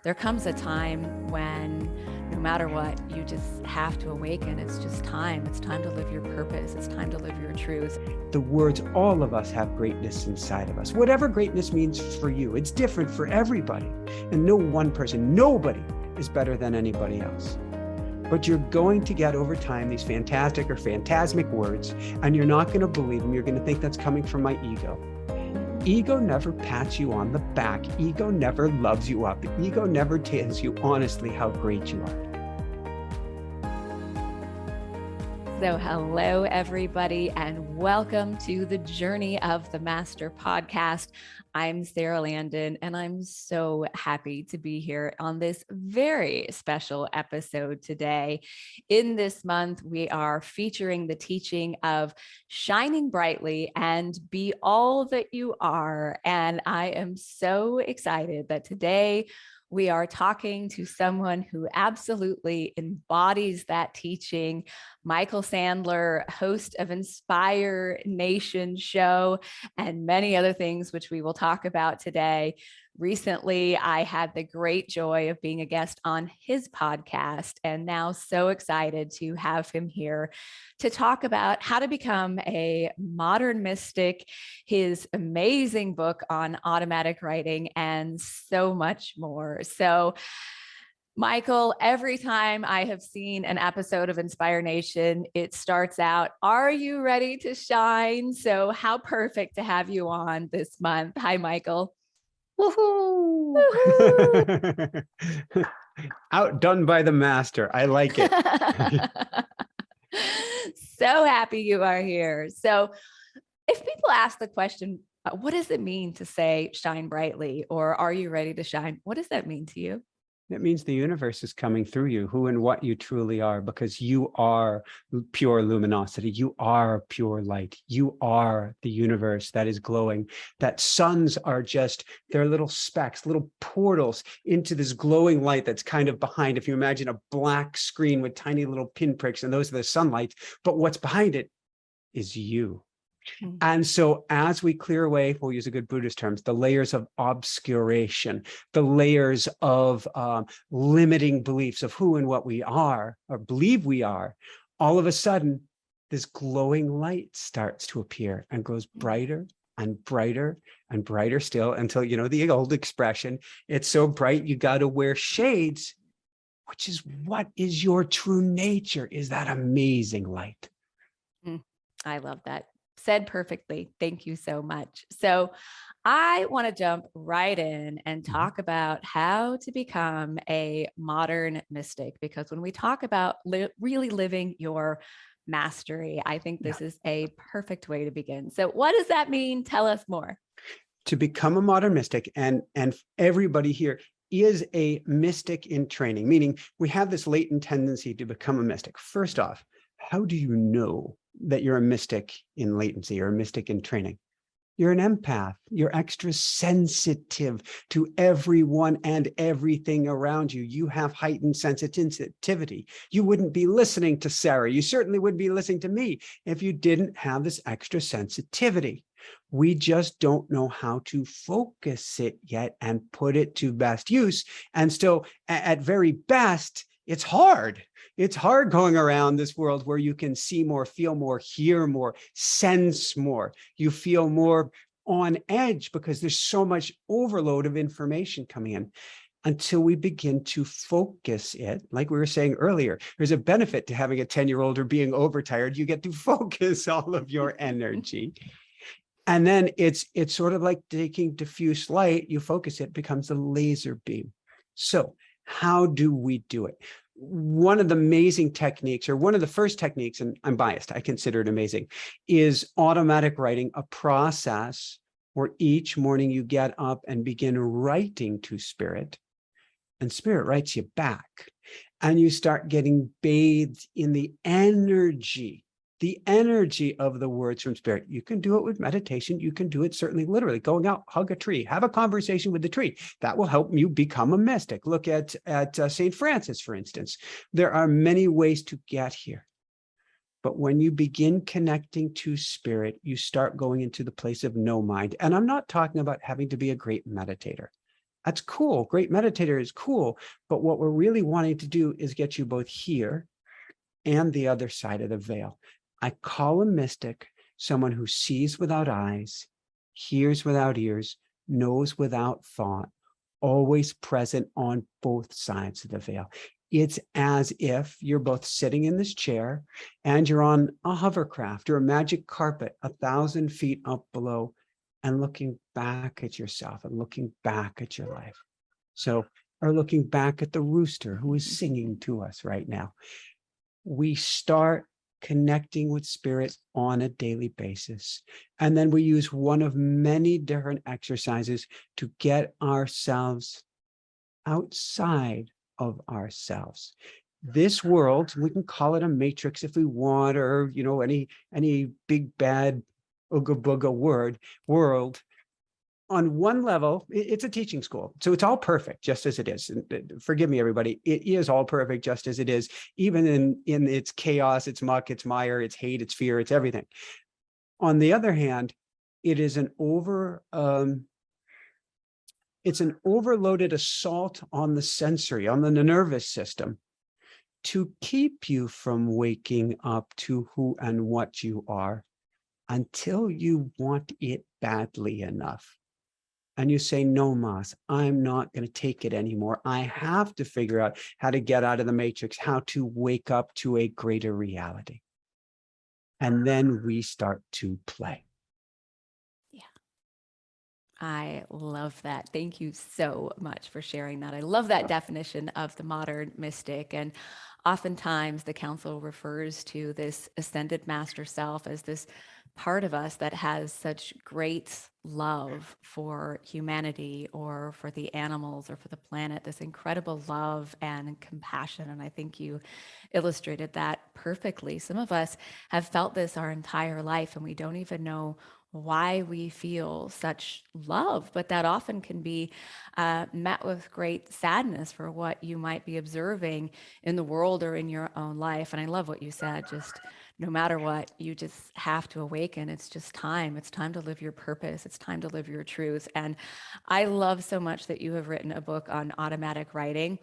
there comes a time when no matter what, you just have to awaken. It's just time. It's time to live your purpose. It's time to live your truth. The words, all of us have greatness inside of us. Whatever greatness means for you, it's different for everybody. And no one person, nobody is better than anybody else. But you're going to get over time these fantastic or phantasmic words, and you're not going to believe them. You're going to think that's coming from my ego. Ego never pats you on the back. Ego never loves you up. Ego never tells you honestly how great you are. So hello, everybody, and welcome to the Journey of the Master podcast. I'm Sara Landon, and I'm so happy to be here on this very special episode today. In this month, we are featuring the teaching of shining brightly and be all that you are. And I am so excited that today we are talking to someone who absolutely embodies that teaching. Michael Sandler, host of Inspire Nation show and many other things, which we will talk about today. Recently, I had the great joy of being a guest on his podcast, and now so excited to have him here to talk about how to become a modern mystic, his amazing book on automatic writing, and so much more. So, Michael, every time I have seen an episode of Inspire Nation, it starts out, "Are you ready to shine?" So how perfect to have you on this month. Hi, Michael. Woohoo! Outdone by the master. I like it. So happy you are here. So if people ask the question, what does it mean to say shine brightly, or are you ready to shine? What does that mean to you? It means the universe is coming through you, who and what you truly are, because you are pure luminosity. You are pure light. You are the universe that is glowing. That suns are just, they're little specks, little portals into this glowing light that's kind of behind. If you imagine a black screen with tiny little pinpricks, and those are the sunlight, but what's behind it is you. And so as we clear away, we'll use a good Buddhist terms, the layers of obscuration, the layers of limiting beliefs of who and what we are or believe we are, all of a sudden, this glowing light starts to appear and grows brighter and brighter and brighter still until, you know, the old expression, it's so bright you got to wear shades, which is what is your true nature, is that amazing light. I love that. Said perfectly. Thank you so much. So I want to jump right in and talk about how to become a modern mystic, because when we talk about really living your mastery, I think this is a perfect way to begin. So what does that mean? Tell us more. To become a modern mystic, and everybody here is a mystic in training, meaning we have this latent tendency to become a mystic. First off, how do you know that you're a mystic in latency or a mystic in training? You're an empath. You're extra sensitive to everyone and everything around you. You have heightened sensitivity. You wouldn't be listening to Sara. You certainly wouldn't be listening to me if you didn't have this extra sensitivity. We just don't know how to focus it yet and put it to best use. And so at very best, it's hard. It's hard going around this world where you can see more, feel more, hear more, sense more. You feel more on edge because there's so much overload of information coming in. Until we begin to focus it, like we were saying earlier, there's a benefit to having a 10-year-old or being overtired. You get to focus all of your energy. And then it's sort of like taking diffuse light. You focus it, becomes a laser beam. So how do we do it? One of the amazing techniques, or one of the first techniques, and I'm biased, I consider it amazing, is automatic writing, a process where each morning you get up and begin writing to spirit, and spirit writes you back, and you start getting bathed in the energy of the words from spirit. You can do it with meditation. You can do it certainly literally, going out, hug a tree, have a conversation with the tree. That will help you become a mystic. Look at St. Francis, for instance. There are many ways to get here. But when you begin connecting to spirit, you start going into the place of no mind. And I'm not talking about having to be a great meditator. That's cool. Great meditator is cool. But what we're really wanting to do is get you both here and the other side of the veil. I call a mystic someone who sees without eyes, hears without ears, knows without thought, always present on both sides of the veil. It's as if you're both sitting in this chair and you're on a hovercraft or a magic carpet 1,000 feet up below and looking back at yourself and looking back at your life. So, or looking back at the rooster who is singing to us right now. We start connecting with spirit on a daily basis. And then we use one of many different exercises to get ourselves outside of ourselves. This world, we can call it a matrix if we want, or any big bad ooga booga world. On one level, it's a teaching school. So it's all perfect, just as it is. And forgive me, everybody. It is all perfect, just as it is, even in its chaos, its muck, its mire, its hate, its fear, its everything. On the other hand, it is it's an overloaded assault on the sensory, on the nervous system, to keep you from waking up to who and what you are until you want it badly enough. And you say, no, Mas, I'm not going to take it anymore. I have to figure out how to get out of the matrix, how to wake up to a greater reality. And then we start to play. Yeah. I love that. Thank you so much for sharing that. I love that definition of the modern mystic. And oftentimes the council refers to this ascended master self as this part of us that has such great love for humanity or for the animals or for the planet, this incredible love and compassion. And I think you illustrated that perfectly. Some of us have felt this our entire life and we don't even know why we feel such love, but that often can be met with great sadness for what you might be observing in the world or in your own life. And I love what you said, just no matter what, you just have to awaken. It's just time. It's time to live your purpose. It's time to live your truth. And I love so much that you have written a book on automatic writing.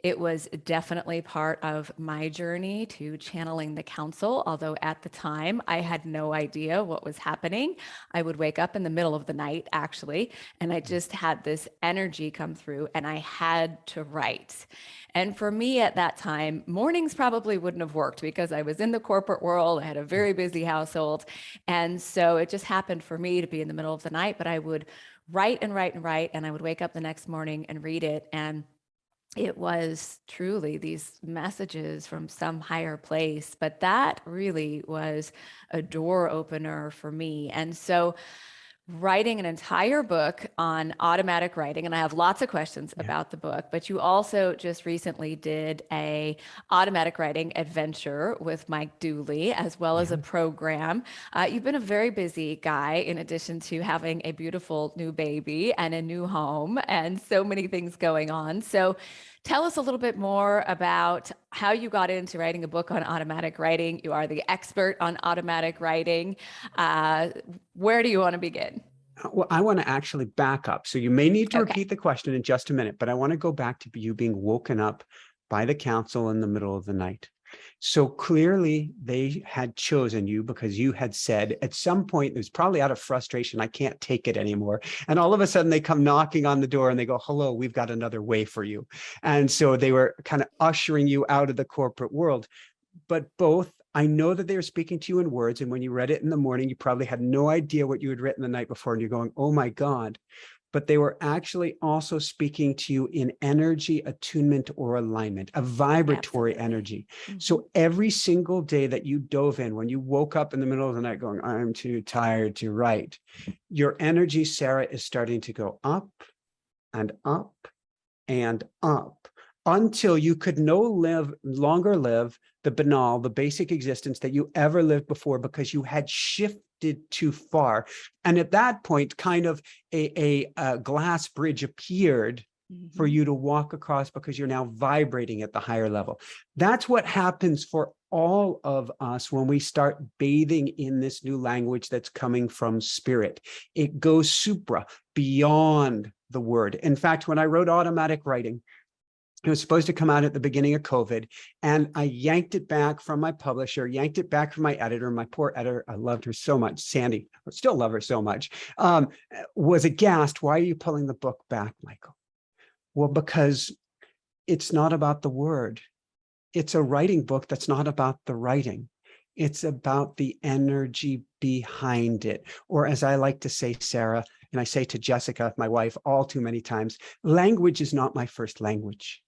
It was definitely part of my journey to channeling the council, although at the time I had no idea what was happening. I would wake up in the middle of the night, actually, and I just had this energy come through and I had to write. And for me at that time, mornings probably wouldn't have worked because I was in the corporate world. I had a very busy household. And so it just happened for me to be in the middle of the night, but I would write and write and write, and I would wake up the next morning and read it. And it was truly these messages from some higher place, but that really was a door opener for me. And so writing an entire book on automatic writing, and I have lots of questions about the book, but you also just recently did a automatic writing adventure with Mike Dooley, as well as a program. You've been a very busy guy in addition to having a beautiful new baby and a new home and so many things going on. So tell us a little bit more about how you got into writing a book on automatic writing. You are the expert on automatic writing. Where do you want to begin? Well, I want to actually back up. So you may need to repeat the question in just a minute, but I want to go back to you being woken up by the council in the middle of the night. So clearly they had chosen you because you had said at some point, it was probably out of frustration, I can't take it anymore. And all of a sudden they come knocking on the door and they go, hello, we've got another way for you. And so they were kind of ushering you out of the corporate world. But both, I know that they were speaking to you in words. And when you read it in the morning, you probably had no idea what you had written the night before. And you're going, oh my God. But they were actually also speaking to you in energy, attunement, or alignment, a vibratory energy. So every single day that you dove in, when you woke up in the middle of the night going, I'm too tired to write, your energy, Sara, is starting to go up and up and up until you could no longer live the banal, the basic existence that you ever lived before because you had shifted too far. And at that point, kind of a glass bridge appeared for you to walk across because you're now vibrating at the higher level. That's what happens for all of us when we start bathing in this new language that's coming from spirit. It goes supra, beyond the word. In fact, when I wrote Automatic Writing, it was supposed to come out at the beginning of COVID, and I yanked it back from my publisher, yanked it back from my editor. My poor editor, I loved her so much, Sandy, I still love her so much, was aghast. Why are you pulling the book back, Michael? Well, because it's not about the word. It's a writing book that's not about the writing. It's about the energy behind it. Or as I like to say, Sarah, and I say to Jessica, my wife, all too many times, language is not my first language.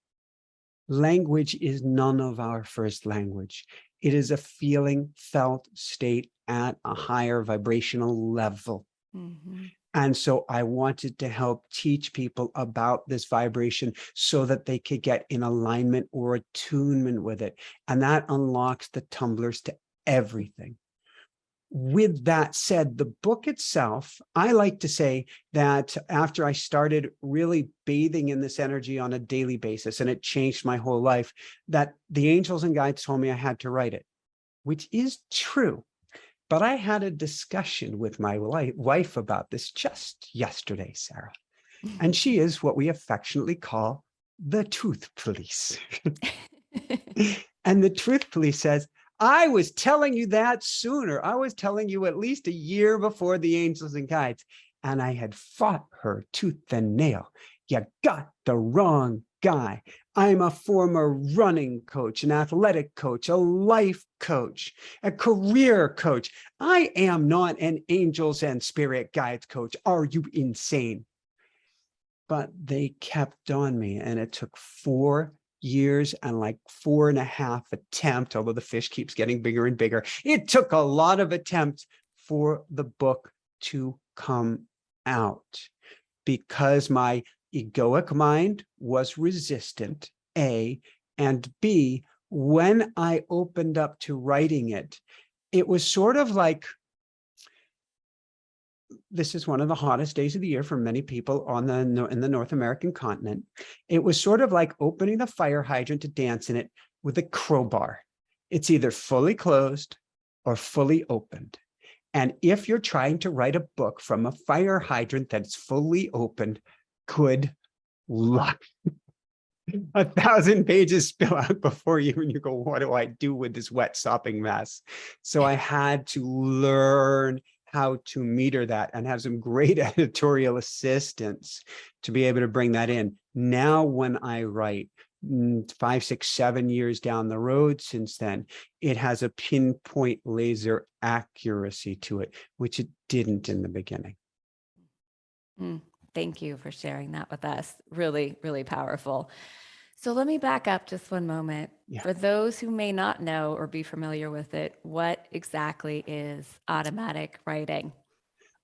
Language is none of our first language. It is a feeling, felt state at a higher vibrational level. Mm-hmm. And so I wanted to help teach people about this vibration so that they could get in alignment or attunement with it. And that unlocks the tumblers to everything. With that said, the book itself, I like to say that after I started really bathing in this energy on a daily basis, and it changed my whole life, that the angels and guides told me I had to write it, which is true. But I had a discussion with my wife about this just yesterday, Sarah. And she is what we affectionately call the truth police. And the truth police says, I was telling you that sooner. I was telling you at least a year before the angels and guides. And I had fought her tooth and nail. You got the wrong guy. I'm a former running coach, an athletic coach, a life coach, a career coach. I am not an angels and spirit guides coach. Are you insane? But they kept on me, and it took 4 years and like 4.5 attempts, although the fish keeps getting bigger and bigger. It took a lot of attempts for the book to come out because my egoic mind was resistant, A, and B, when I opened up to writing it, it was sort of like, this is one of the hottest days of the year for many people in the North American continent. It was sort of like opening the fire hydrant to dance in it with a crowbar. It's either fully closed or fully opened. And if you're trying to write a book from a fire hydrant that's fully opened, good luck. 1,000 pages spill out before you, and you go, what do I do with this wet sopping mess? So I had to learn how to meter that and have some great editorial assistance to be able to bring that in. Now, when I write 5, 6, 7 years down the road since then, it has a pinpoint laser accuracy to it, which it didn't in the beginning. Thank you for sharing that with us. Really, really powerful. So let me back up just one moment. Yeah. For those who may not know or be familiar with it, what exactly is automatic writing?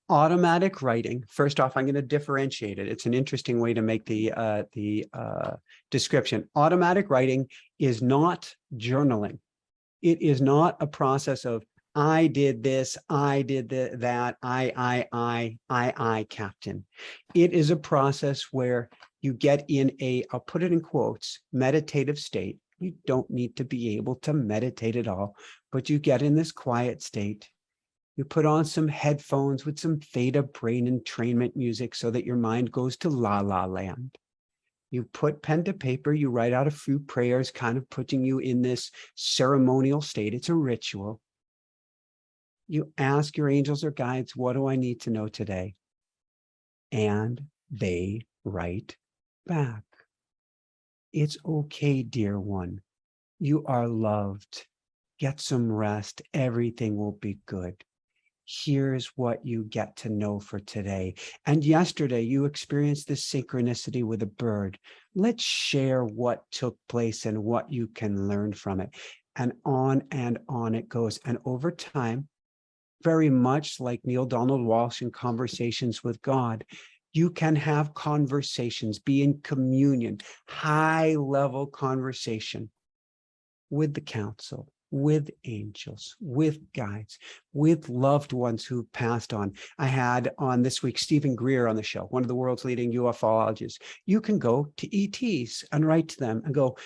Automatic writing, first off, I'm going to differentiate it. It's an interesting way to make the description. Automatic writing is not journaling. It is not a process of, I did this, I did that, I, captain. It is a process where you get in I'll put it in quotes, meditative state. You don't need to be able to meditate at all, but you get in this quiet state. You put on some headphones with some theta brain entrainment music so that your mind goes to la la land. You put pen to paper, you write out a few prayers, kind of putting you in this ceremonial state. It's a ritual. You ask your angels or guides, what do I need to know today? And they write back. It's okay, dear one. You are loved. Get some rest. Everything will be good. Here's what you get to know for today. And yesterday you experienced this synchronicity with a bird. Let's share what took place and what you can learn from it. And on it goes. And over time, very much like Neil Donald Walsh in Conversations with God, you can have conversations, be in communion, high-level conversation with the council, with angels, with guides, with loved ones who passed on. I had on this week Stephen Greer on the show, one of the world's leading ufologists. You can go to ETs and write to them and go,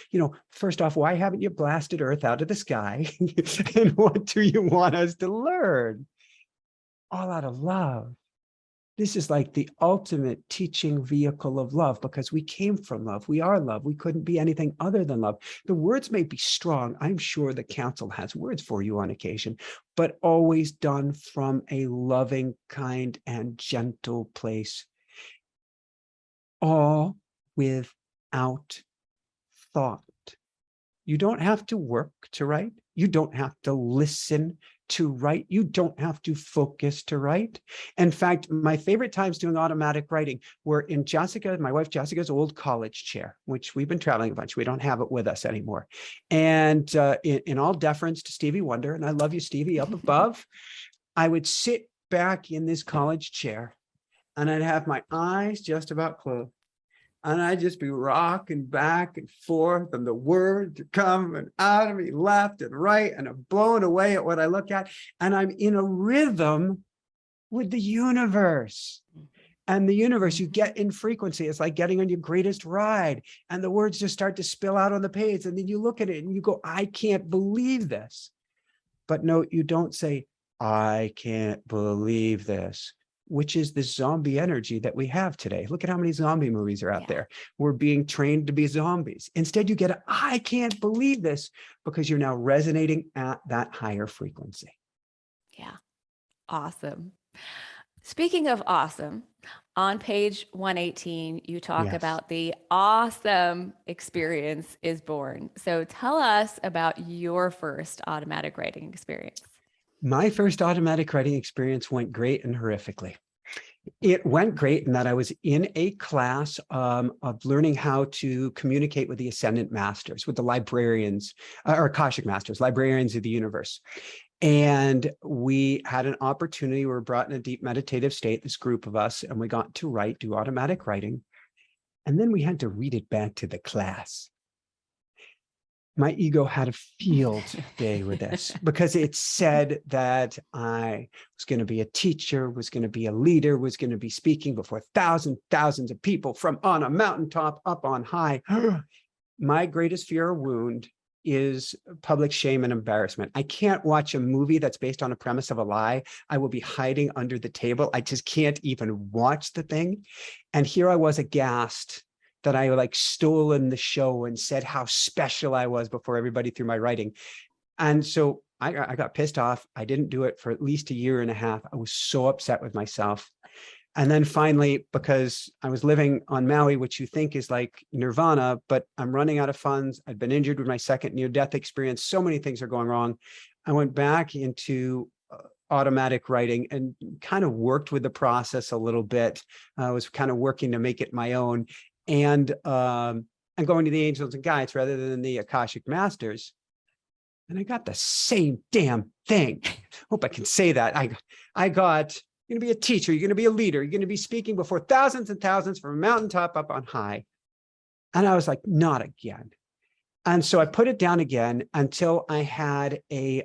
first off, why haven't you blasted Earth out of the sky? And what do you want us to learn? All out of love. This is like the ultimate teaching vehicle of love, because we came from love. We are love. We couldn't be anything other than love. The words may be strong. I'm sure the council has words for you on occasion, but always done from a loving, kind, and gentle place, all without thought. You don't have to work to write. You don't have to listen to write. You don't have to focus to write. In fact, my favorite times doing automatic writing were in my wife Jessica's old college chair, which we've been traveling a bunch. We don't have it with us anymore. And in all deference to Stevie Wonder, and I love you, Stevie, up above, I would sit back in this college chair and I'd have my eyes just about closed. And I'd just be rocking back and forth, and the words are coming out of me left and right, and I'm blown away at what I look at. And I'm in a rhythm with the universe. And the universe, you get in frequency. It's like getting on your greatest ride. And the words just start to spill out on the page. And then you look at it and you go, I can't believe this. But no, you don't say, I can't believe this, which is the zombie energy that we have today. Look at how many zombie movies are out there. We're being trained to be zombies. Instead, you get, I can't believe this, because you're now resonating at that higher frequency. Yeah. Awesome. Speaking of awesome, on page 118, you talk about the awesome experience is born. So tell us about your first automatic writing experience. My first automatic writing experience went great and horrifically. It went great in that I was in a class of learning how to communicate with the Ascendant Masters, with the librarians, or Akashic Masters, librarians of the universe. And we had an opportunity, we were brought in a deep meditative state, this group of us, and we got to do automatic writing. And then we had to read it back to the class. My ego had a field day with this, because it said that I was going to be a teacher, was going to be a leader, was going to be speaking before thousands of people from on a mountaintop up on high. My greatest fear or wound is public shame and embarrassment. I can't watch a movie that's based on a premise of a lie. I will be hiding under the table. I just can't even watch the thing. And here I was aghast that I stolen the show and said how special I was before everybody through my writing. And so I got pissed off. I didn't do it for at least a year and a half. I was so upset with myself. And then finally, because I was living on Maui, which you think is like nirvana, but I'm running out of funds. I'd been injured with my second near-death experience. So many things are going wrong. I went back into automatic writing and kind of worked with the process a little bit. I was kind of working to make it my own. And going to the angels and guides rather than the Akashic Masters. And I got the same damn thing. Hope I can say that. I got, you're going to be a teacher, you're going to be a leader, you're going to be speaking before thousands and thousands from a mountaintop up on high. And I was like, not again. And so I put it down again until I had a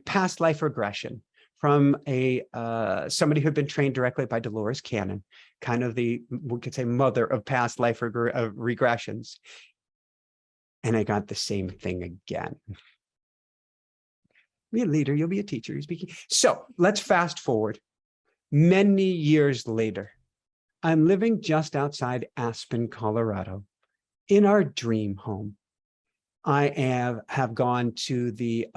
past life regression from somebody who had been trained directly by Dolores Cannon, kind of we could say mother of past life regressions. And I got the same thing again. Be a leader, you'll be a teacher, you're speaking. So let's fast forward. Many years later, I'm living just outside Aspen, Colorado, in our dream home. I have gone to the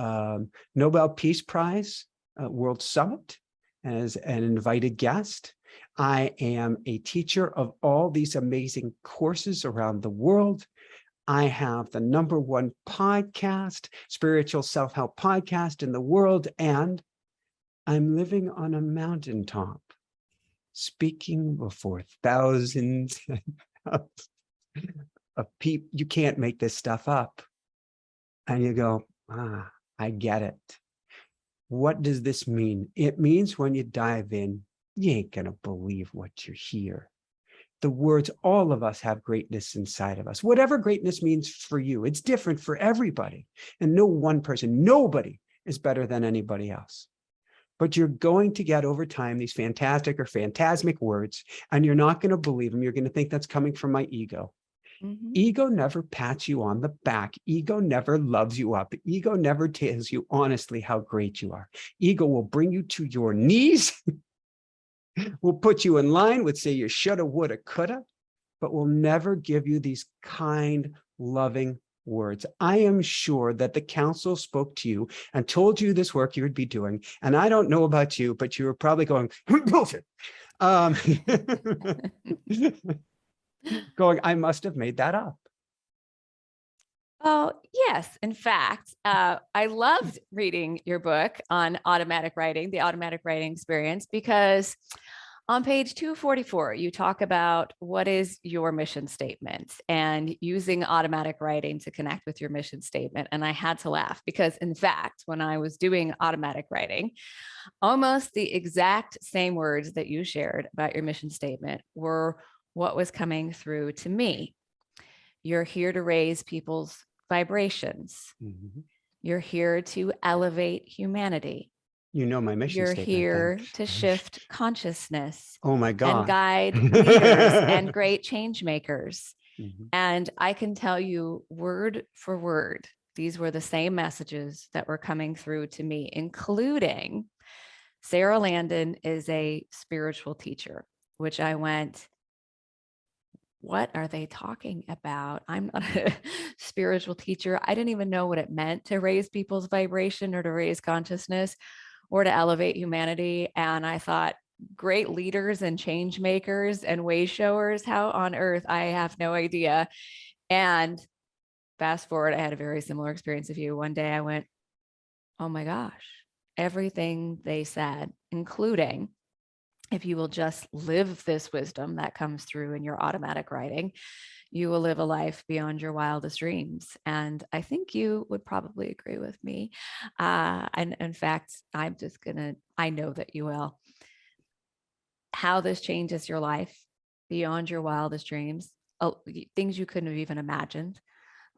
Nobel Peace Prize World Summit as an invited guest. I am a teacher of all these amazing courses around the world. I have the #1 podcast, spiritual self-help podcast in the world, and I'm living on a mountaintop, speaking before thousands of people. You can't make this stuff up. And you go, I get it. What does this mean? It means when you dive in, you ain't gonna believe what you hear. The words, all of us have greatness inside of us. Whatever greatness means for you, it's different for everybody. And no one person, nobody is better than anybody else. But you're going to get over time these fantastic or phantasmic words, and you're not going to believe them. You're going to think that's coming from my ego. Mm-hmm. Ego never pats you on the back. Ego never loves you up. Ego never tells you honestly how great you are. Ego will bring you to your knees We'll put you in line with say you shoulda, woulda, coulda, but we'll never give you these kind, loving words. I am sure that the council spoke to you and told you this work you would be doing. And I don't know about you, but you were probably going, bullshit. Going, I must have made that up. Oh, yes. In fact, I loved reading your book on automatic writing, the automatic writing experience, because on page 244, you talk about what is your mission statement and using automatic writing to connect with your mission statement. And I had to laugh because, in fact, when I was doing automatic writing, almost the exact same words that you shared about your mission statement were what was coming through to me. You're here to raise people's vibrations. Mm-hmm. You're here to elevate humanity. You know my mission You're statement. here Then. to shift consciousness. Oh my God. And guide leaders and great change makers. Mm-hmm. And I can tell you word for word, these were the same messages that were coming through to me, including Sara Landon is a spiritual teacher, which I went, what are they talking about? I'm not a spiritual teacher. I didn't even know what it meant to raise people's vibration or to raise consciousness or to elevate humanity. And I thought, great leaders and change makers and way showers, how on earth? I have no idea. And fast forward, I had a very similar experience of you. One day I went, oh my gosh, everything they said, including if you will just live this wisdom that comes through in your automatic writing, you will live a life beyond your wildest dreams. And I think you would probably agree with me. And in fact, I know that you will. How this changes your life beyond your wildest dreams, things you couldn't have even imagined,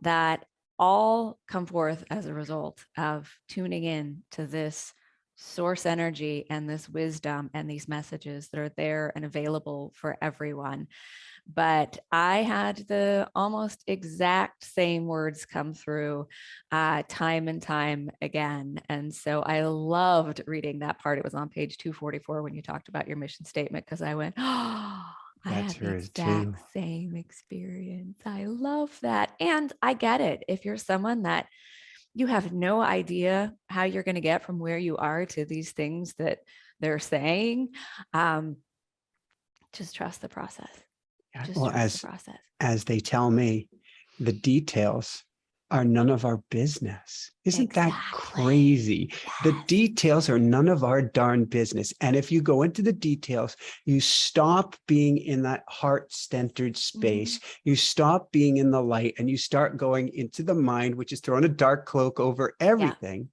that all come forth as a result of tuning in to this source energy and this wisdom and these messages that are there and available for everyone. But I had the almost exact same words come through time and time again. And so I loved reading that part. It was on page 244 when you talked about your mission statement, because I went, oh, I had the exact same experience. I love that. And I get it. If you're someone that you have no idea how you're going to get from where you are to these things that they're saying, just trust the process. Just trust the process. As they tell me, the details are none of our business. Isn't that crazy? Yes. The details are none of our darn business. And if you go into the details, you stop being in that heart-centered space. Mm-hmm. You stop being in the light and you start going into the mind, which is throwing a dark cloak over everything.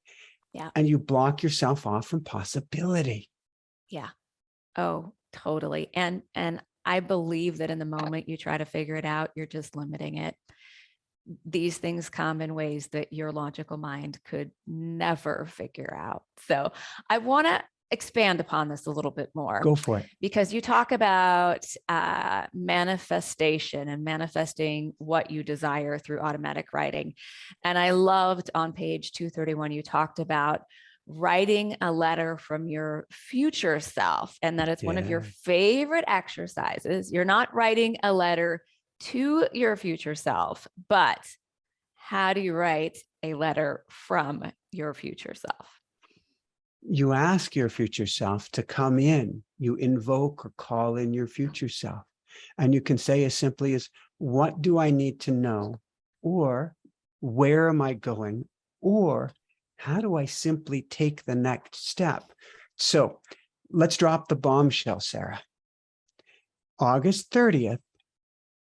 Yeah. And you block yourself off from possibility. Yeah. Oh, totally. And I believe that in the moment you try to figure it out, you're just limiting it. These things come in ways that your logical mind could never figure out. So I want to expand upon this a little bit more. Go for it. Because you talk about manifestation and manifesting what you desire through automatic writing. And I loved on page 231, you talked about writing a letter from your future self, and that it's one of your favorite exercises. You're not writing a letter to your future self, but how do you write a letter from your future self? You ask your future self to come in. You invoke or call in your future self. And you can say as simply as, what do I need to know? Or where am I going? Or how do I simply take the next step? So let's drop the bombshell, Sara. August 30th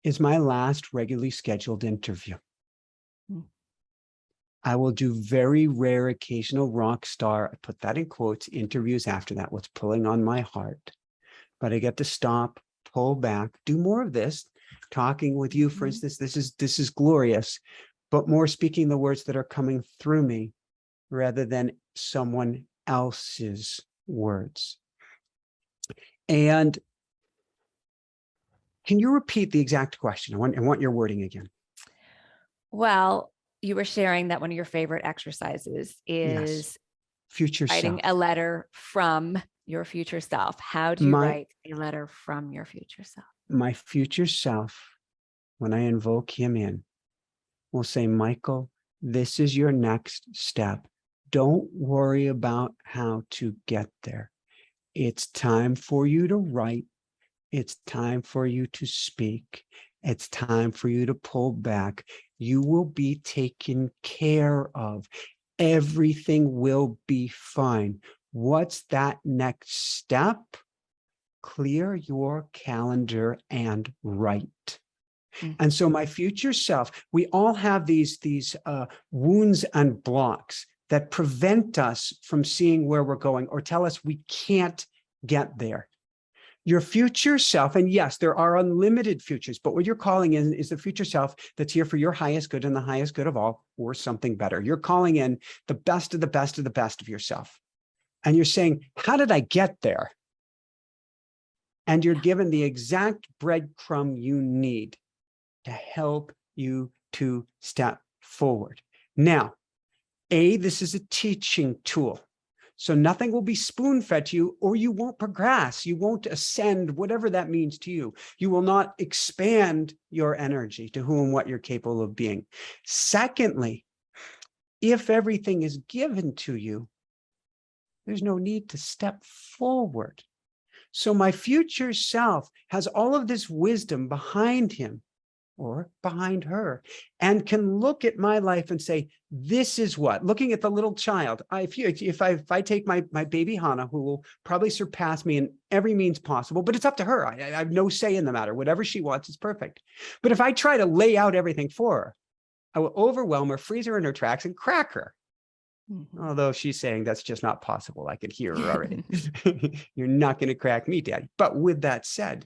is my last regularly scheduled interview. I will do very rare occasional rock star, I put that in quotes, interviews after that, what's pulling on my heart. But I get to stop, pull back, do more of this, talking with you, for instance, this is glorious, but more speaking the words that are coming through me rather than someone else's words. And can you repeat the exact question? I want your wording again. Well, you were sharing that one of your favorite exercises is future writing self. a letter from your future self? How do you My write a letter from your future self? my future self, when I invoke him in, will say, Michael, this is your next step. Don't worry about how to get there. It's time for you to write. It's time for you to speak. It's time for you to pull back. You will be taken care of. Everything will be fine. What's that next step? Clear your calendar and write. And so my future self, we all have these wounds and blocks that prevent us from seeing where we're going or tell us we can't get there. Your future self, and yes, there are unlimited futures, but what you're calling in is the future self that's here for your highest good and the highest good of all, or something better. You're calling in the best of the best of the best of yourself. And you're saying, how did I get there? And you're given the exact breadcrumb you need to help you to step forward. Now, this is a teaching tool. So nothing will be spoon-fed to you, or you won't progress. You won't ascend, whatever that means to you. You will not expand your energy to who and what you're capable of being. Secondly, if everything is given to you, there's no need to step forward. So my future self has all of this wisdom behind him or behind her, and can look at my life and say, this is what, looking at the little child, if I take my baby Hannah, who will probably surpass me in every means possible, but it's up to her. I have no say in the matter. Whatever she wants is perfect. But if I try to lay out everything for her, I will overwhelm her, freeze her in her tracks, and crack her. Although she's saying that's just not possible. I could hear her already. You're not going to crack me, Daddy. But with that said,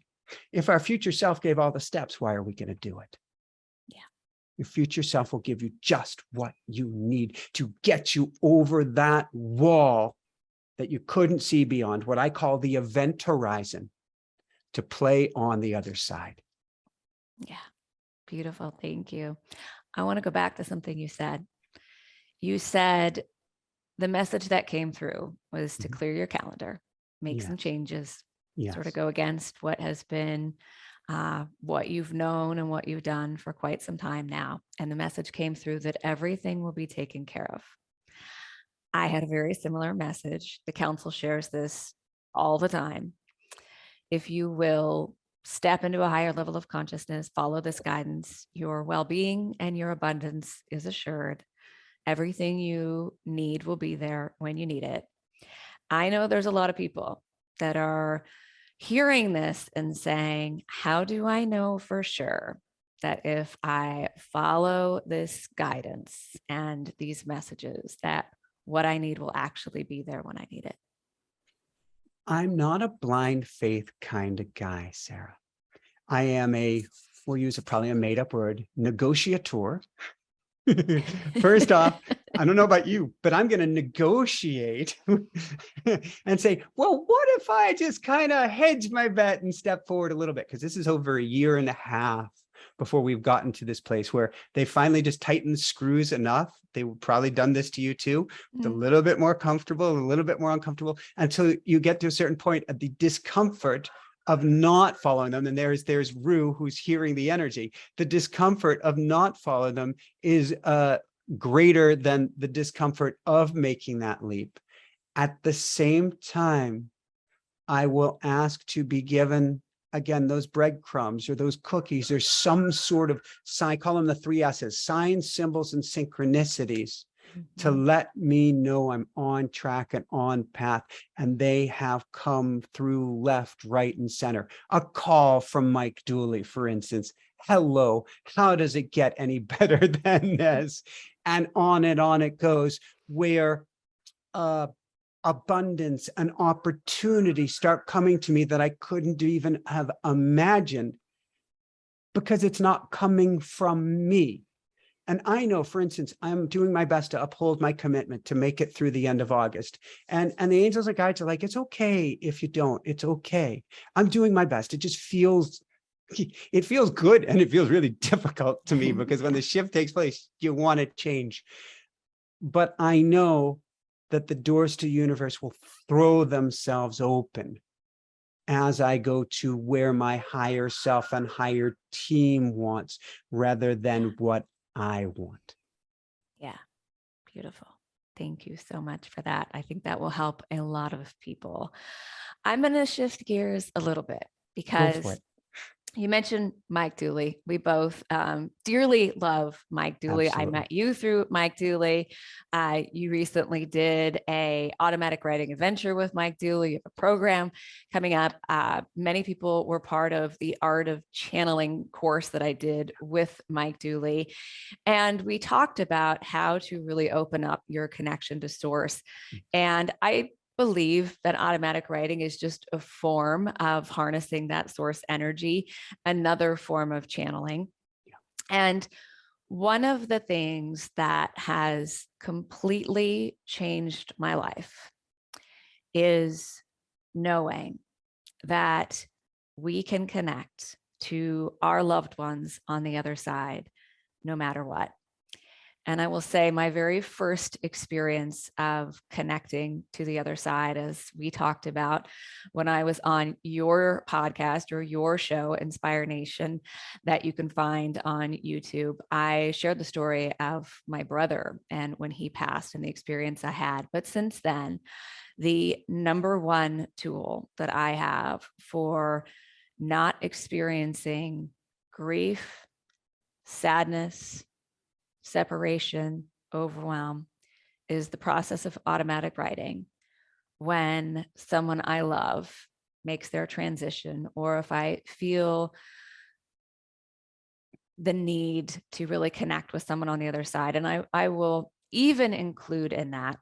if our future self gave all the steps, why are we going to do it? Yeah. Your future self will give you just what you need to get you over that wall that you couldn't see beyond, what I call the event horizon, to play on the other side. Yeah. Beautiful. Thank you. I want to go back to something you said. You said the message that came through was to clear your calendar, make some changes, sort of go against what has been what you've known and what you've done for quite some time now. And the message came through that everything will be taken care of. I had a very similar message. The council shares this all the time. If you will step into a higher level of consciousness, follow this guidance, your well-being and your abundance is assured. Everything you need will be there when you need it. I know there's a lot of people that are hearing this and saying, how do I know for sure that if I follow this guidance and these messages, that what I need will actually be there when I need it? I'm not a blind faith kind of guy, Sarah. I am we'll use probably a made-up word, negotiator. First off, I don't know about you, but I'm going to negotiate and say, well, what if I just kind of hedge my bet and step forward a little bit? Because this is over a year and a half before we've gotten to this place where they finally just tighten the screws enough. They've probably done this to you too. It's a little bit more comfortable, a little bit more uncomfortable, until you get to a certain point of the discomfort of not following them. And there's Rue, who's hearing the energy. The discomfort of not following them is greater than the discomfort of making that leap. At the same time, I will ask to be given, again, those breadcrumbs or those cookies. There's some sort of sign, call them the 3 S's, signs, symbols, and synchronicities, to let me know I'm on track and on path. And they have come through left, right, and center. A call from Mike Dooley, for instance. Hello, how does it get any better than this? And on it goes, where abundance and opportunity start coming to me that I couldn't even have imagined, because it's not coming from me. And I know, for instance, I'm doing my best to uphold my commitment to make it through the end of August. And the angels and guides are like, it's okay if you don't, it's okay. I'm doing my best. It just feels, it feels good. And it feels really difficult to me, because when the shift takes place, you want to change. But I know that the doors to universe will throw themselves open as I go to where my higher self and higher team wants rather than what I want. Yeah, beautiful. Thank you so much for that. I think that will help a lot of people. I'm going to shift gears a little bit Go for because it. you mentioned Mike Dooley. We both dearly love Mike Dooley. I Absolutely. met you through Mike Dooley. You recently did a automatic writing adventure with Mike Dooley. You have a program coming up. Many people were part of the Art of Channeling course that I did with Mike Dooley. And we talked about how to really open up your connection to source. And I believe that automatic writing is just a form of harnessing that source energy, another form of channeling. And one of the things that has completely changed my life is knowing that we can connect to our loved ones on the other side, no matter what. And I will say my very first experience of connecting to the other side, as we talked about when I was on your podcast or your show, Inspire Nation, that you can find on YouTube, I shared the story of my brother and when he passed and the experience I had. But since then, the number one tool that I have for not experiencing grief, sadness, separation, overwhelm is the process of automatic writing. When someone I love makes their transition, or if I feel the need to really connect with someone on the other side. And I will even include in that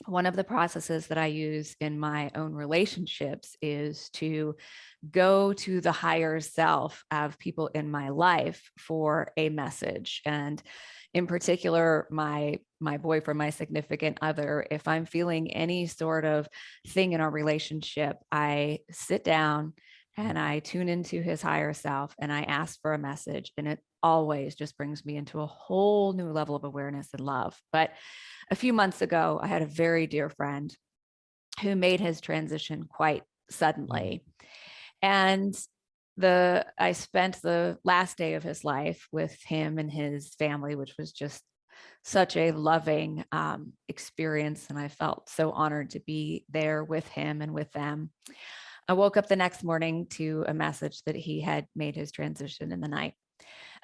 one of the processes that I use in my own relationships is to go to the higher self of people in my life for a message. And in particular, my boyfriend, my significant other, if I'm feeling any sort of thing in our relationship, I sit down and I tune into his higher self and I ask for a message. And it always just brings me into a whole new level of awareness and love. But a few months ago, I had a very dear friend who made his transition quite suddenly. And I spent the last day of his life with him and his family, which was just such a loving experience. And I felt so honored to be there with him and with them. I woke up the next morning to a message that he had made his transition in the night.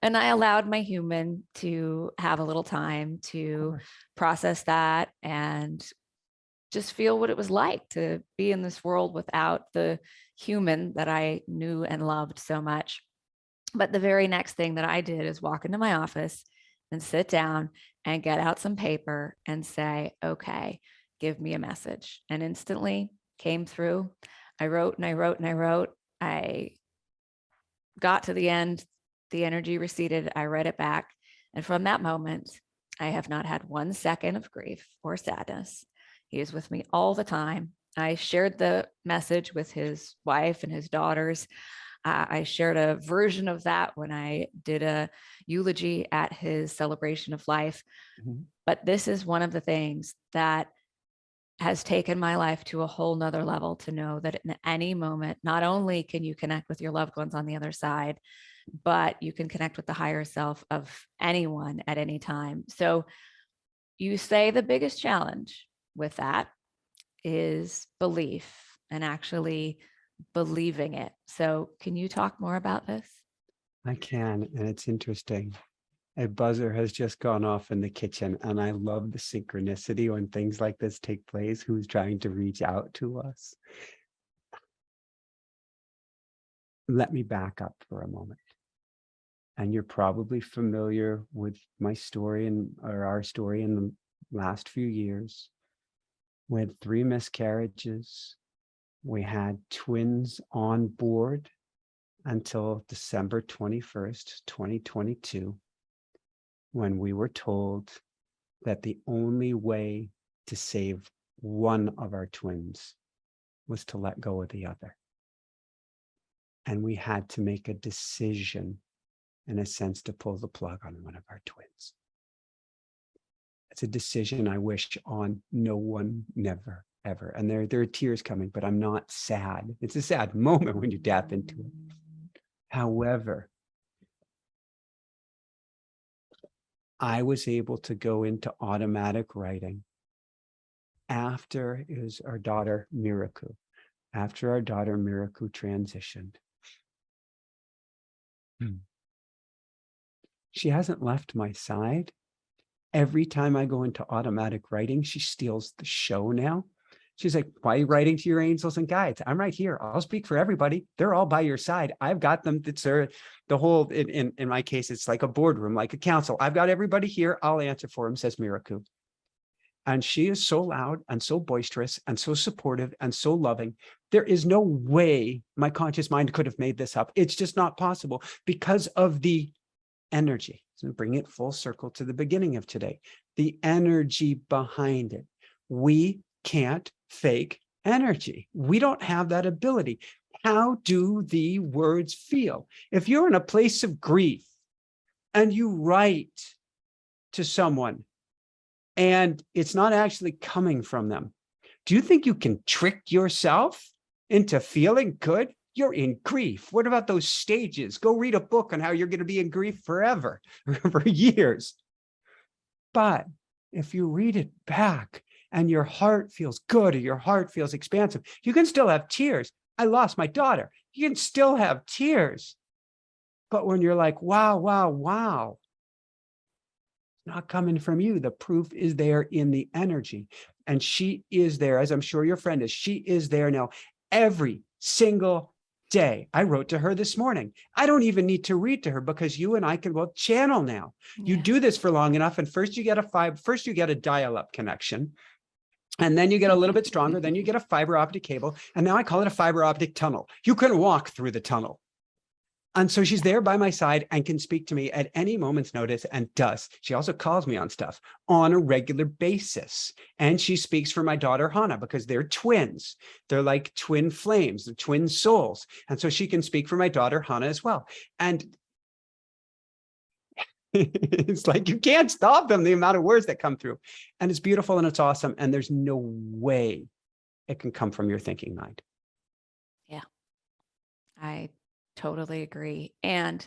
And I allowed my human to have a little time to process that and just feel what it was like to be in this world without the human that I knew and loved so much. But the very next thing that I did is walk into my office and sit down and get out some paper and say, okay, give me a message. And instantly came through. I wrote and I wrote and I wrote. I got to the end, the energy receded. I read it back. And from that moment, I have not had 1 second of grief or sadness. He is with me all the time. I shared the message with his wife and his daughters. I shared a version of that when I did a eulogy at his celebration of life. Mm-hmm. But this is one of the things that has taken my life to a whole nother level, to know that in any moment, not only can you connect with your loved ones on the other side, but you can connect with the higher self of anyone at any time. So you say the biggest challenge with that is belief and actually believing it. So can you talk more about this? I can, and it's interesting. A buzzer has just gone off in the kitchen, and I love the synchronicity when things like this take place. Who's trying to reach out to us? Let me back up for a moment. And you're probably familiar with my story or our story in the last few years. We had 3 miscarriages. We had twins on board until December 21st, 2022. When we were told that the only way to save one of our twins was to let go of the other. And we had to make a decision, in a sense, to pull the plug on one of our twins. It's a decision I wish on no one, never, ever. And there are tears coming, but I'm not sad. It's a sad moment when you tap into it. However, I was able to go into automatic writing after it was our daughter Miraku. After our daughter Miraku transitioned. She hasn't left my side. Every time I go into automatic writing, she steals the show now. She's like, why are you writing to your angels and guides? I'm right here. I'll speak for everybody. They're all by your side. I've got them. It's the whole, in my case, it's like a boardroom, like a council. I've got everybody here. I'll answer for them, says Miraku. And she is so loud and so boisterous and so supportive and so loving. There is no way my conscious mind could have made this up. It's just not possible because of the energy. So bring it full circle to the beginning of today. The energy behind it. We can't fake energy. We don't have that ability. How do the words feel? If you're in a place of grief and you write to someone and it's not actually coming from them, do you think you can trick yourself into feeling good? You're in grief. What about those stages? Go read a book on how you're going to be in grief forever, for years. But if you read it back and your heart feels good or your heart feels expansive, you can still have tears. I lost my daughter. You can still have tears. But when you're like, wow, wow, wow, it's not coming from you. The proof is there in the energy. And she is there, as I'm sure your friend is. She is there now every single day. I wrote to her this morning. I don't even need to read to her because you and I can both channel now. Yeah. You do this for long enough, and first you get a dial-up connection, and then you get a little bit stronger, then you get a fiber optic cable, and now I call it a fiber optic tunnel. You can walk through the tunnel. And so she's there by my side and can speak to me at any moment's notice and does. She also calls me on stuff on a regular basis. And she speaks for my daughter, Hannah, because they're twins. They're like twin flames, they're twin souls. And so she can speak for my daughter, Hannah, as well. And it's like you can't stop them, the amount of words that come through. And it's beautiful and it's awesome. And there's no way it can come from your thinking mind. Yeah, I totally agree. And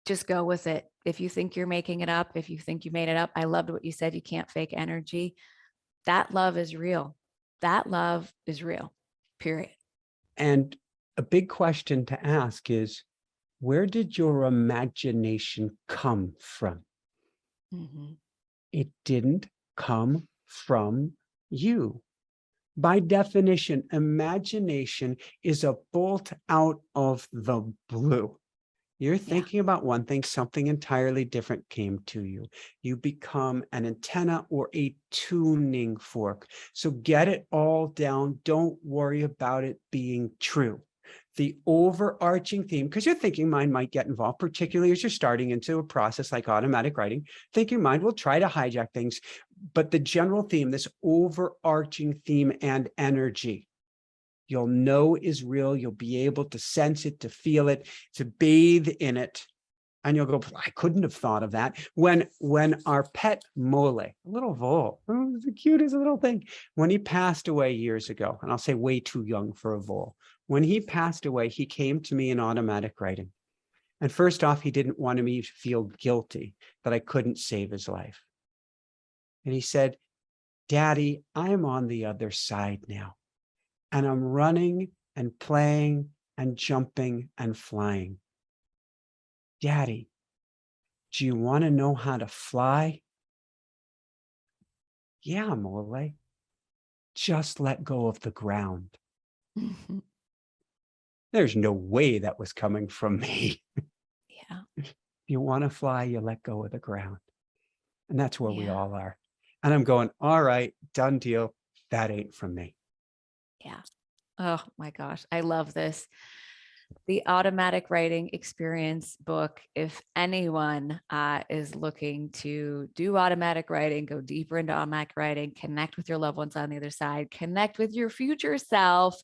just go with it. If you think you're making it up, if you think you made it up, I loved what you said. You can't fake energy. That love is real. That love is real, period. And a big question to ask is, where did your imagination come from? Mm-hmm. It didn't come from you. By definition, imagination is a bolt out of the blue. You're thinking about one thing, something entirely different came to you. You become an antenna or a tuning fork. So get it all down. Don't worry about it being true. The overarching theme, because your thinking mind might get involved, particularly as you're starting into a process like automatic writing, thinking mind will try to hijack things. But the general theme, this overarching theme and energy, you'll know is real. You'll be able to sense it, to feel it, to bathe in it. And you'll go, I couldn't have thought of that. When our pet Mole, a little vole, oh, the cutest little thing, when he passed away years ago, and I'll say way too young for a vole, when he passed away, he came to me in automatic writing. And first off, he didn't want me to feel guilty that I couldn't save his life. And he said, Daddy, I'm on the other side now. And I'm running and playing and jumping and flying. Daddy, do you want to know how to fly? Yeah, Mole. Just let go of the ground. Mm-hmm. There's no way that was coming from me. Yeah. If you want to fly, you let go of the ground. And that's where we all are. And I'm going, all right, done deal. That ain't from me. Yeah. Oh my gosh. I love this. The automatic writing experience book. If anyone is looking to do automatic writing, go deeper into automatic writing, connect with your loved ones on the other side, connect with your future self,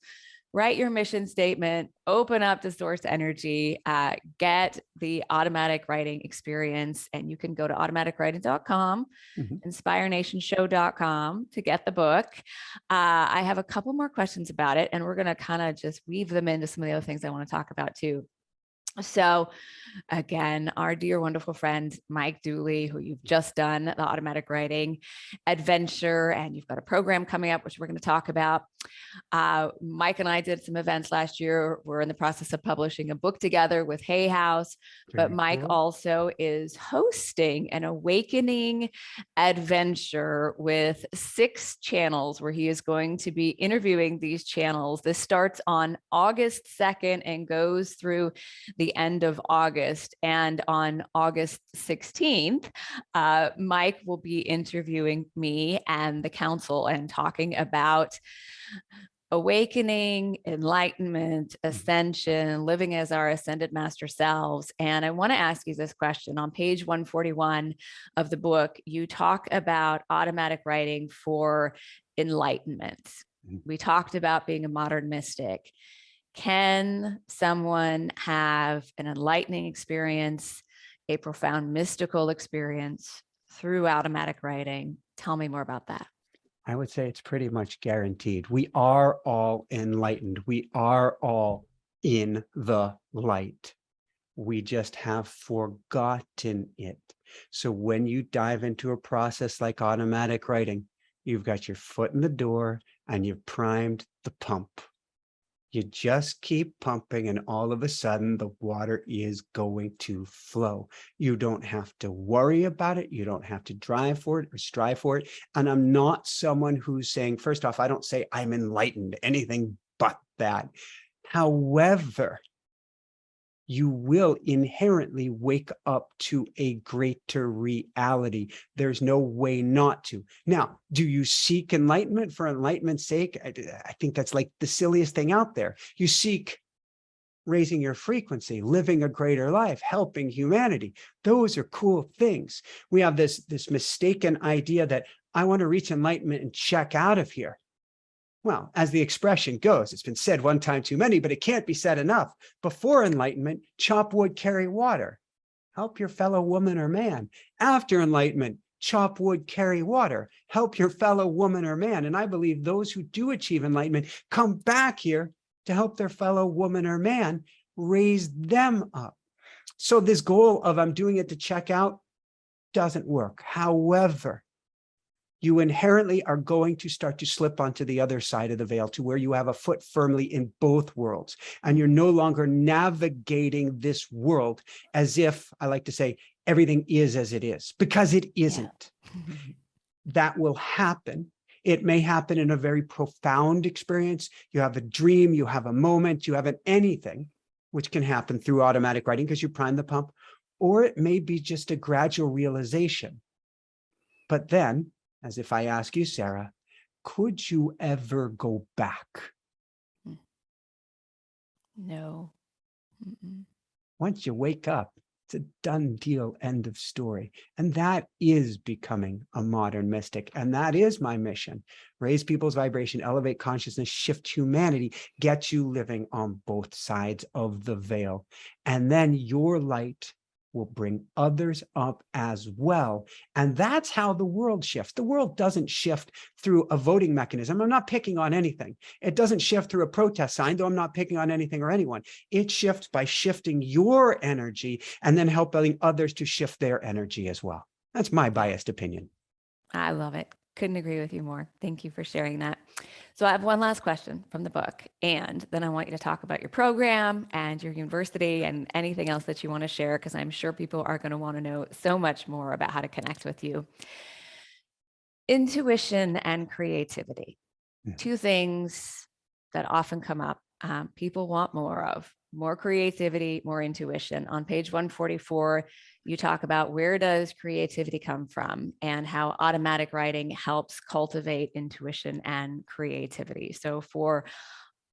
write your mission statement, open up to source energy, get the automatic writing experience. And you can go to automaticwriting.com, inspirenationshow.com to get the book. I have a couple more questions about it, and we're going to kind of just weave them into some of the other things I want to talk about too. So again, our dear, wonderful friend, Mike Dooley, who you've just done the automatic writing adventure, and you've got a program coming up, which we're going to talk about. Mike and I did some events last year. We're in the process of publishing a book together with Hay House, but Mike also is hosting an awakening adventure with 6 channels where he is going to be interviewing these channels. This starts on August 2nd and goes through the end of August. And on August 16th, Mike will be interviewing me and the council and talking about awakening, enlightenment, ascension, living as our ascended master selves. And I want to ask you this question. On page 141 of the book, you talk about automatic writing for enlightenment. We talked about being a modern mystic. Can someone have an enlightening experience, a profound mystical experience through automatic writing? Tell me more about that. I would say it's pretty much guaranteed. We are all enlightened. We are all in the light. We just have forgotten it. So when you dive into a process like automatic writing, you've got your foot in the door and you've primed the pump. You just keep pumping, and all of a sudden the water is going to flow. You don't have to worry about it. You don't have to drive for it or strive for it. And I'm not someone who's saying, first off, I don't say I'm enlightened, anything but that. However, you will inherently wake up to a greater reality. There's no way not to. Now, do you seek enlightenment for enlightenment's sake? I think that's like the silliest thing out there. You seek raising your frequency, living a greater life, helping humanity. Those are cool things. We have this mistaken idea that I want to reach enlightenment and check out of here. Well, as the expression goes, it's been said one time too many, but it can't be said enough. Before enlightenment, chop wood, carry water. Help your fellow woman or man. After enlightenment, chop wood, carry water. Help your fellow woman or man. And I believe those who do achieve enlightenment come back here to help their fellow woman or man, raise them up. So this goal of I'm doing it to check out doesn't work. However, you inherently are going to start to slip onto the other side of the veil to where you have a foot firmly in both worlds. And you're no longer navigating this world as if, I like to say, everything is as it is, because it isn't. Yeah. That will happen. It may happen in a very profound experience. You have a dream, you have a moment, you have an anything, which can happen through automatic writing because you prime the pump, or it may be just a gradual realization. But then, as if I ask you, Sara, could you ever go back? No. Once you wake up, it's a done deal, end of story. And that is becoming a modern mystic. And that is my mission. Raise people's vibration, elevate consciousness, shift humanity, get you living on both sides of the veil. And then your light will bring others up as well. And that's how the world shifts. The world doesn't shift through a voting mechanism. I'm not picking on anything. It doesn't shift through a protest sign, though I'm not picking on anything or anyone. It shifts by shifting your energy and then helping others to shift their energy as well. That's my biased opinion. I love it. Couldn't agree with you more. Thank you for sharing that. So I have one last question from the book, and then I want you to talk about your program and your university and anything else that you want to share, because I'm sure people are going to want to know so much more about how to connect with you. Intuition and creativity, two things that often come up. People want more of, more creativity, more intuition. On page 144, you talk about where does creativity come from and how automatic writing helps cultivate intuition and creativity. So for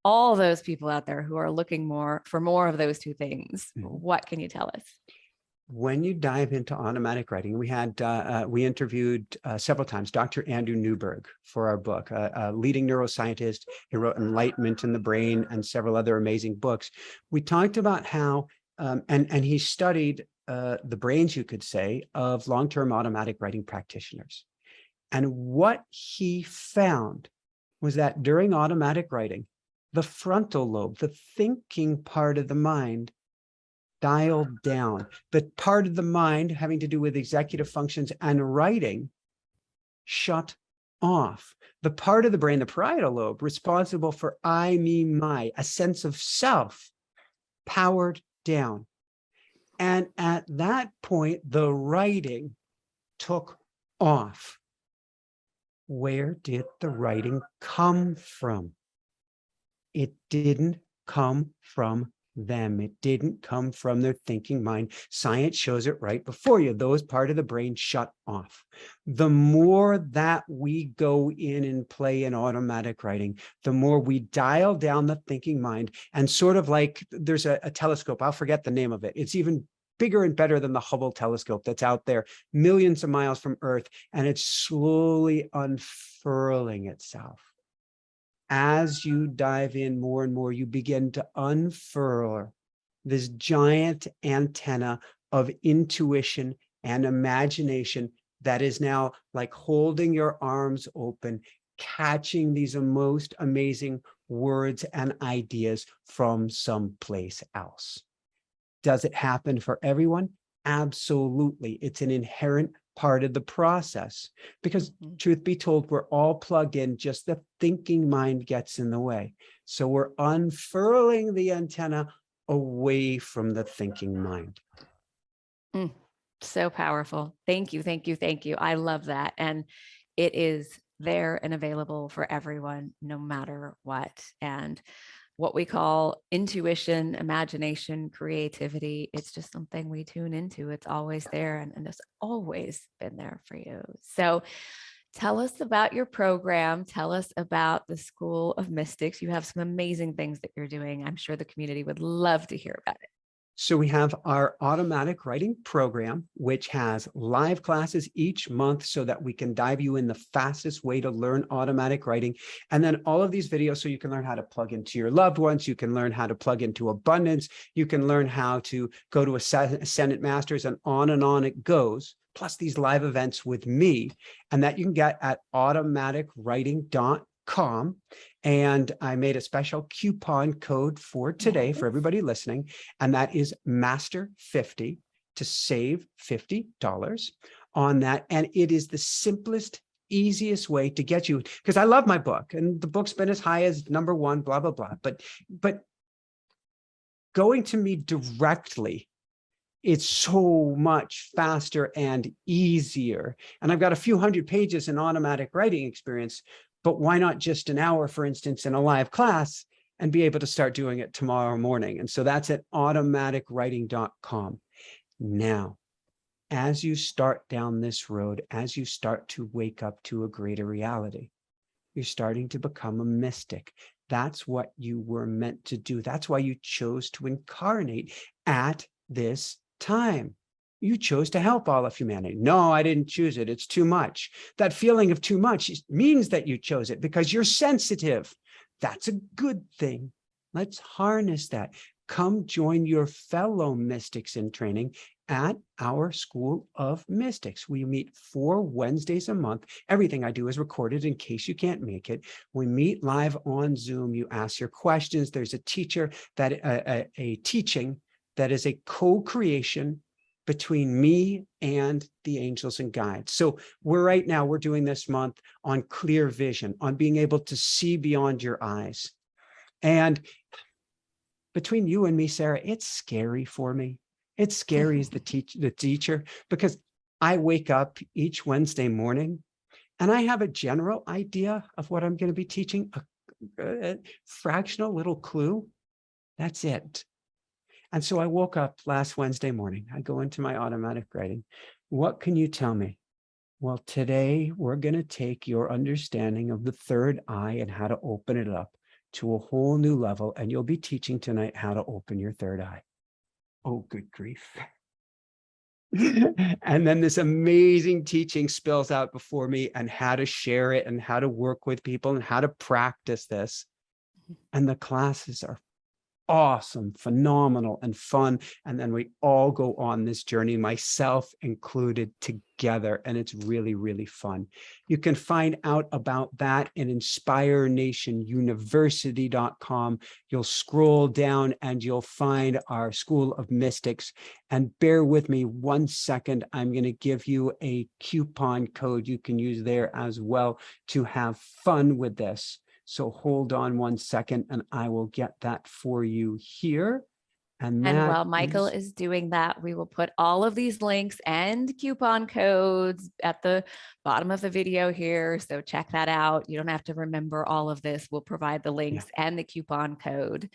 all those people out there who are looking for more of those two things, what can you tell us? when you dive into automatic writing, we interviewed several times Dr. Andrew Newberg for our book, a leading neuroscientist. He wrote Enlightenment in the Brain and several other amazing books. We talked about how, and he studied the brains, you could say, of long-term automatic writing practitioners. And what he found was that during automatic writing, the frontal lobe, the thinking part of the mind, dialed down. The part of the mind having to do with executive functions and writing shut off. The part of the brain, the parietal lobe, responsible for I, me, my, a sense of self, powered down. And at that point, the writing took off. Where did the writing come from? It didn't come from them. It didn't come from their thinking mind. Science shows it right before you. Those part of the brain shut off. The more that we go in and play in automatic writing, the more we dial down the thinking mind, and sort of like there's a telescope, I'll forget the name of it. It's even bigger and better than the Hubble telescope that's out there millions of miles from Earth, and it's slowly unfurling itself. As you dive in more and more, you begin to unfurl this giant antenna of intuition and imagination that is now like holding your arms open, catching these most amazing words and ideas from someplace else. Does it happen for everyone? Absolutely. It's an inherent part of the process, because truth be told, we're all plugged in, just the thinking mind gets in the way. So we're unfurling the antenna away from the thinking mind. So powerful. Thank you. Thank you. Thank you. I love that. And it is there and available for everyone, no matter what. And what we call intuition, imagination, creativity, it's just something we tune into. It's always there, and it's always been there for you. So tell us about your program. Tell us about the School of Mystics. You have some amazing things that you're doing. I'm sure the community would love to hear about it. So we have our automatic writing program, which has live classes each month so that we can dive you in the fastest way to learn automatic writing. And then all of these videos so you can learn how to plug into your loved ones. You can learn how to plug into abundance. You can learn how to go to Ascendant Masters, and on it goes. Plus these live events with me, and that you can get at automaticwriting.com. And I made a special coupon code for today for everybody listening, and that is Master50 to save $50 on that. And it is the simplest, easiest way to get you, because I love my book and the book's been as high as #1, blah, blah, blah. But going to me directly, it's so much faster and easier. And I've got a few hundred pages in automatic writing experience, but why not just an hour, for instance, in a live class, and be able to start doing it tomorrow morning? And so that's at automaticwriting.com. Now, as you start down this road, as you start to wake up to a greater reality, you're starting to become a mystic. That's what you were meant to do. That's why you chose to incarnate at this time. You chose to help all of humanity. No, I didn't choose it. It's too much. That feeling of too much means that you chose it because you're sensitive. That's a good thing. Let's harness that. Come join your fellow mystics in training at our School of Mystics. We meet 4 Wednesdays a month. Everything I do is recorded in case you can't make it. We meet live on Zoom. You ask your questions. There's a teacher that a teaching that is a co-creation between me and the angels and guides. So we're doing this month on clear vision, on being able to see beyond your eyes. And between you and me, Sarah, it's scary for me. It's scary as the teacher, because I wake up each Wednesday morning and I have a general idea of what I'm going to be teaching, a fractional little clue. That's it. And so I woke up last Wednesday morning. I go into my automatic writing. What can you tell me? Well, today we're going to take your understanding of the third eye and how to open it up to a whole new level. And you'll be teaching tonight how to open your third eye. Oh, good grief. And then this amazing teaching spills out before me, and how to share it and how to work with people and how to practice this. And the classes are awesome, phenomenal, and fun. And then we all go on this journey, myself included, together. And it's really, really fun. You can find out about that in inspirenationuniversity.com. You'll scroll down and you'll find our School of Mystics. And bear with me 1 second. I'm going to give you a coupon code you can use there as well to have fun with this. So hold on 1 second and I will get that for you here. And while Michael is doing that, we will put all of these links and coupon codes at the bottom of the video here. So check that out. You don't have to remember all of this. We'll provide the links and the coupon code.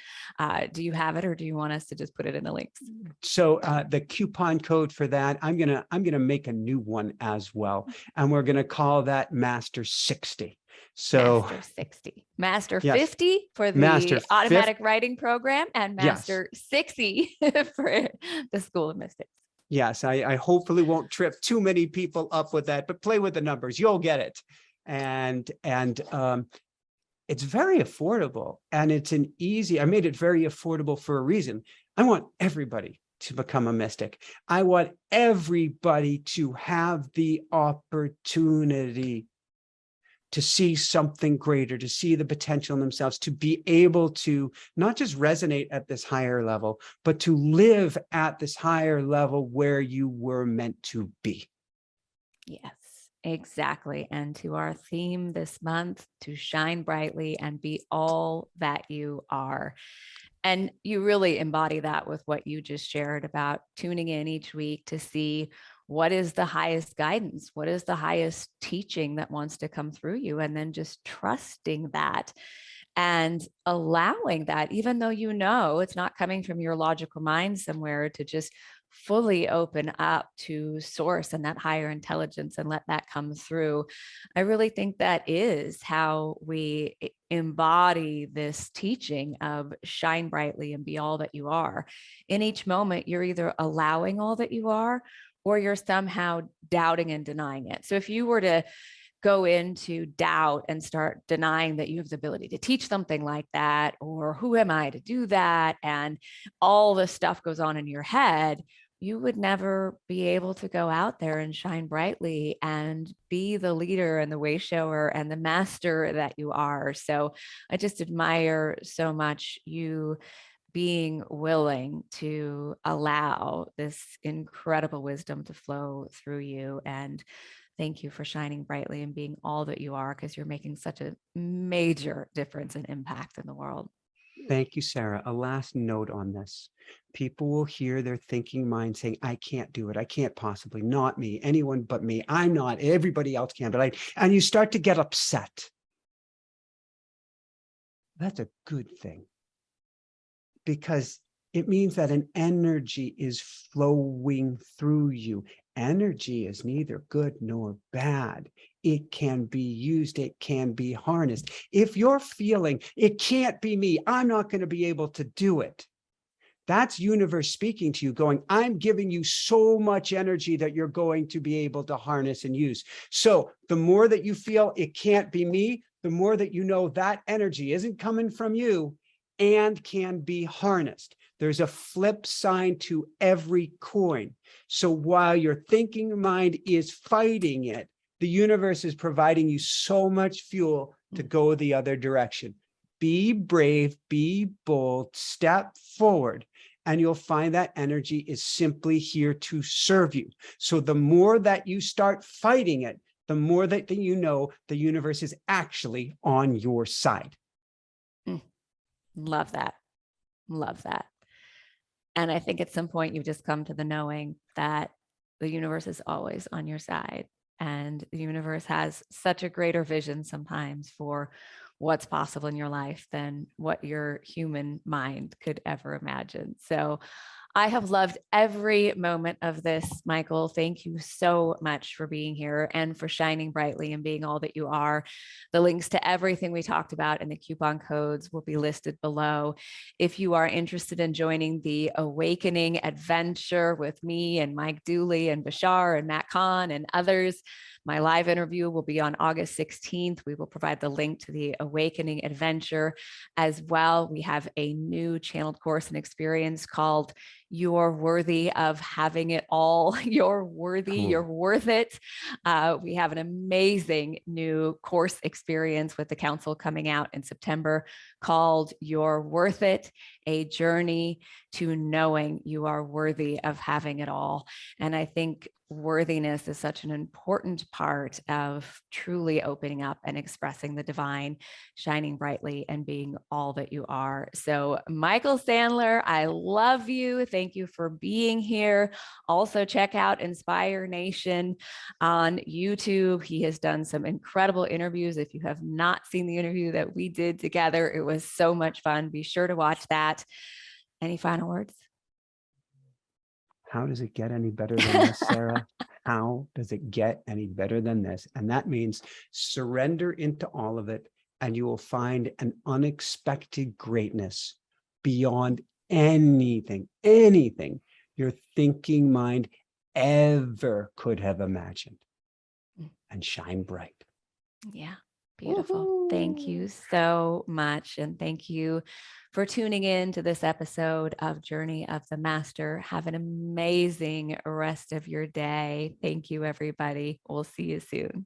Do you have it, or do you want us to just put it in the links? So the coupon code for that, I'm gonna make a new one as well. And we're gonna call that Master 60. So Master 60, Master 50 for the Master automatic writing program, and Master 60 for the School of Mystics. Yes, I hopefully won't trip too many people up with that, but play with the numbers, you'll get it. And it's very affordable, and it's an easy, I made it very affordable for a reason. I want everybody to become a mystic. I want everybody to have the opportunity to see something greater, to see the potential in themselves, to be able to not just resonate at this higher level, but to live at this higher level where you were meant to be. Yes, exactly. And to our theme this month, to shine brightly and be all that you are. And you really embody that with what you just shared about tuning in each week to see what is the highest guidance, what is the highest teaching that wants to come through you, and then just trusting that and allowing that, even though you know it's not coming from your logical mind somewhere, to just fully open up to source and that higher intelligence and let that come through. I really think that is how we embody this teaching of shine brightly and be all that you are. In each moment, you're either allowing all that you are, or you're somehow doubting and denying it. So if you were to go into doubt and start denying that you have the ability to teach something like that, or who am I to do that, and all this stuff goes on in your head, you would never be able to go out there and shine brightly and be the leader and the way shower and the master that you are. So I just admire so much you being willing to allow this incredible wisdom to flow through you. And thank you for shining brightly and being all that you are, because you're making such a major difference and impact in the world. Thank you, Sarah. A last note on this. People will hear their thinking mind saying, I can't do it. I can't possibly, not me, anyone but me. I'm not, everybody else can, but and you start to get upset. That's a good thing, because it means that an energy is flowing through you. Energy is neither good nor bad. It can be used, it can be harnessed. If you're feeling, it can't be me, I'm not going to be able to do it, that's universe speaking to you, going, I'm giving you so much energy that you're going to be able to harness and use. So the more that you feel it can't be me, the more that you know that energy isn't coming from you and can be harnessed. There's a flip side to every coin. So while your thinking mind is fighting it, the universe is providing you so much fuel to go the other direction. Be brave, be bold, step forward, and you'll find that energy is simply here to serve you. So the more that you start fighting it, the more that you know the universe is actually on your side. Love that. Love that. And I think at some point you've just come to the knowing that the universe is always on your side. And the universe has such a greater vision sometimes for what's possible in your life than what your human mind could ever imagine. So I have loved every moment of this, Michael. Thank you so much for being here and for shining brightly and being all that you are. The links to everything we talked about and the coupon codes will be listed below. If you are interested in joining the Awakening Adventure with me and Mike Dooley and Bashar and Matt Kahn and others, my live interview will be on August 16th. We will provide the link to the Awakening Adventure as well. We have a new channeled course and experience called You're Worthy of Having It All. You're worthy, Cool. you're worth it. We have an amazing new course experience with the council coming out in September called You're Worth It, a journey to knowing you are worthy of having it all. And I think worthiness is such an important part of truly opening up and expressing the divine, shining brightly and being all that you are. So Michael Sandler, I love you. Thank you for being here. Also check out Inspire Nation on YouTube. He has done some incredible interviews. If you have not seen the interview that we did together, it was so much fun. Be sure to watch that. Any final words? How does it get any better than this, Sarah? How does it get any better than this? And that means surrender into all of it, and you will find an unexpected greatness beyond anything your thinking mind ever could have imagined. And shine bright. Yeah. Beautiful. Woo-hoo. Thank you so much. And thank you for tuning in to this episode of Journey of the Master. Have an amazing rest of your day. Thank you, everybody. We'll see you soon.